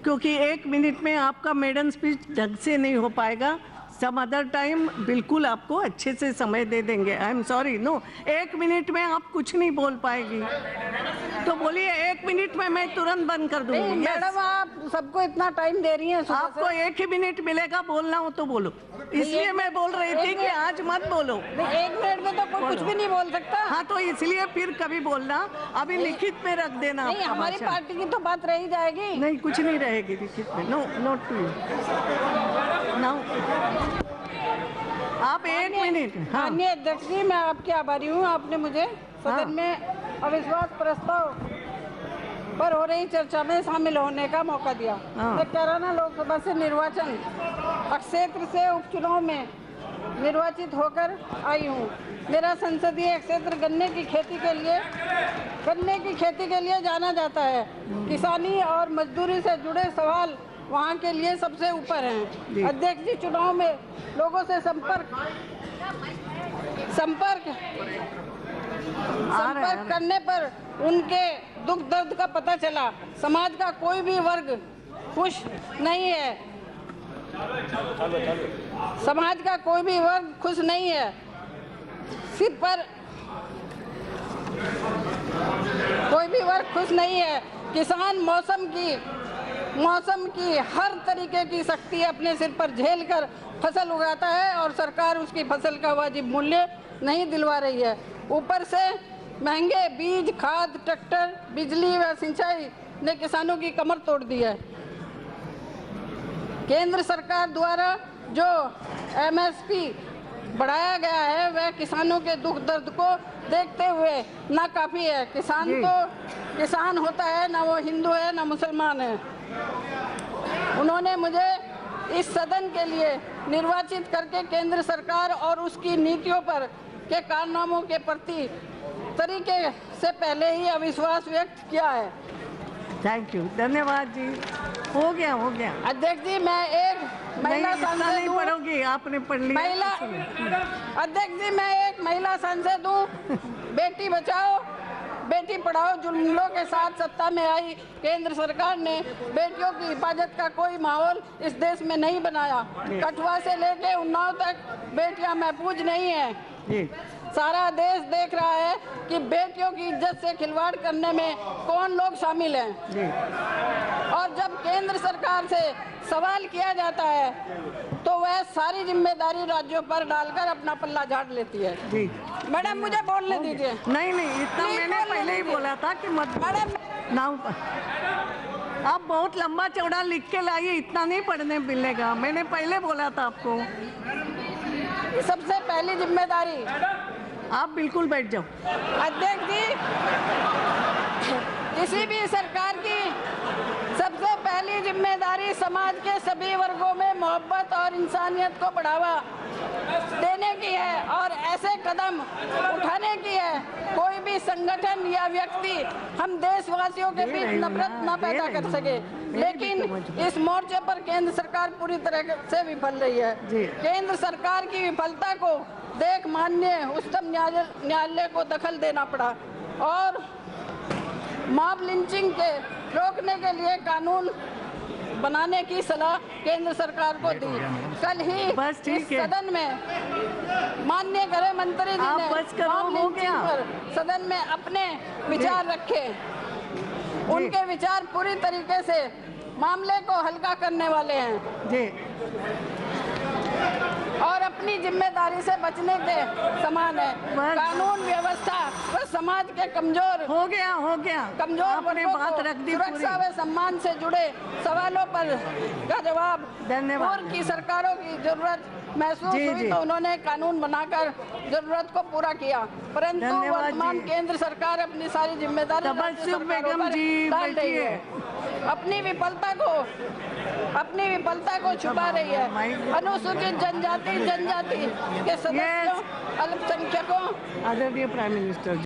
क्योंकि 1 मिनट में आपका मेडन स्पीच ढंग से नहीं हो पाएगा। सम अदर टाइम बिल्कुल आपको अच्छे से समय दे देंगे। I am sorry, no, 1 minute में आप कुछ नहीं बोल पाएगी, तो बोलिए 1 मिनट में मैं तुरंत बंद कर दूंगी। मैडम आप सबको इतना टाइम दे रही हैं, आपको 1 ही मिनट मिलेगा, बोलना हो तो बोलो, इसलिए मैं बोल रही थी कि आज मत बोलो। 1 मिनट में तो कोई कुछ भी नहीं बोल सकता। हाँ, तो इसलिए फिर कभी बोलना, अभी लिखित में रख देना। नहीं, हमारी पार्टी की तो बात रही जाएगी। नहीं, कुछ नहीं रहेगी लिखित में। No, note to you now. आप 1 मिनट। हाँ। माननीय अध्यक्ष जी, मैं आपकी आभारी हूँ। आपने मुझे सदन में अविश्वास प्रस्ताव पर हो रही चर्चा में शामिल होने का मौका दिया। मैं कैराना लोकसभा से निर्वाचन क्षेत्र से उपचुनाव में निर्वाचित होकर आई हूँ। मेरा संसदीय क्षेत्र गन्ने की खेती के लिए जाना जाता है। किसानी और मजदूरी से जुड़े सवाल वहाँ के लिए सबसे ऊपर हैं। अध्यक्ष जी, चुनाव में लोगों से संपर्क करने पर उनके दुख दर्द का पता चला। समाज का कोई भी वर्ग खुश नहीं है। समाज का कोई भी वर्ग खुश नहीं है। सिर पर कोई भी वर्ग खुश नहीं है। किसान मौसम की हर तरीके की सख्ती अपने सिर पर झेल कर फसल उगाता है और सरकार उसकी फसल का वाजिब मूल्य नहीं दिलवा रही है। ऊपर से महंगे बीज, खाद, ट्रैक्टर, बिजली व सिंचाई ने किसानों की कमर तोड़ दी है। केंद्र सरकार द्वारा जो MSP बढ़ाया गया है वह किसानों के दुख दर्द को देखते हुए नाकाफी है। किसान तो किसान होता है, ना वो हिंदू है ना मुसलमान है। उन्होंने मुझे इस सदन के लिए निर्वाचित करके केंद्र सरकार और उसकी नीतियों पर के कारनामों के प्रति तरीके से पहले ही अविश्वास व्यक्त किया है। थैंक यू, धन्यवाद जी। हो गया। अध्यक्ष जी, मैं एक महिला सांसद नहीं पढ़ोगी, आपने पढ़ लिया। अध्यक्ष जी, मैं एक महिला सांसद हूँ। बेटी बचाओ बेटी पढ़ाओ जुमलों के साथ सत्ता में आई केंद्र सरकार ने बेटियों की हिफाजत का कोई माहौल इस देश में नहीं बनाया। कठुआ से लेके उन्नाव तक बेटियां महफूज नहीं है। सारा देश देख रहा है कि बेटियों की इज्जत से खिलवाड़ करने में कौन लोग शामिल हैं। और जब केंद्र सरकार से सवाल किया जाता है तो वह सारी जिम्मेदारी राज्यों पर डालकर अपना पल्ला झाड़ लेती है। मैडम, मुझे बोलने दीजिए। नहीं, इतना मैंने पहले ही बोला था कि मत। मैडम, नाउ आप बहुत लंबा चौड़ा लिख के लाइए, इतना नहीं पढ़ने मिलेगा। मैंने पहले बोला था आपको। सबसे पहली जिम्मेदारी। आप बिल्कुल बैठ जाओ। अध्यक्ष जी, किसी भी सरकार की सबसे पहली जिम्मेदारी समाज के सभी वर्गों में मोहब्बत और इंसानियत को बढ़ावा देने की है और ऐसे कदम उठाने की है कोई भी संगठन या व्यक्ति हम देशवासियों के बीच नफरत न पैदा कर सके। लेकिन इस मोर्चे पर केंद्र सरकार पूरी तरह से विफल रही है। केंद्र सरकार की विफलता को देख माननीय उच्चतम न्यायालय को दखल देना पड़ा और मॉब लिंचिंग के रोकने के लिए कानून बनाने की सलाह केंद्र सरकार को दी। कल ही इस सदन में माननीय गृह मंत्री जी ने मॉब लिंचिंग पर सदन में अपने विचार रखे। उनके विचार पूरी तरीके से मामले को हल्का करने वाले हैं और अपनी जिम्मेदारी से बचने के समान है। कानून व्यवस्था व समाज के कमजोर कमजोर आपने बात रख दी। सुरक्षा व सम्मान से जुड़े सवालों पर का जवाब पूर्व की सरकारों की जरूरत महसूस हुई तो उन्होंने कानून बनाकर जरूरत को पूरा किया, परंतु वर्तमान केंद्र सरकार अपनी सारी जिम्मेदारी डाल रही है। अपनी विफलता को छुपा रही है। अनुसूचित जनजाति के सदस्यों, अल्पसंख्यकों, आदरणीय प्राइम मिनिस्टर।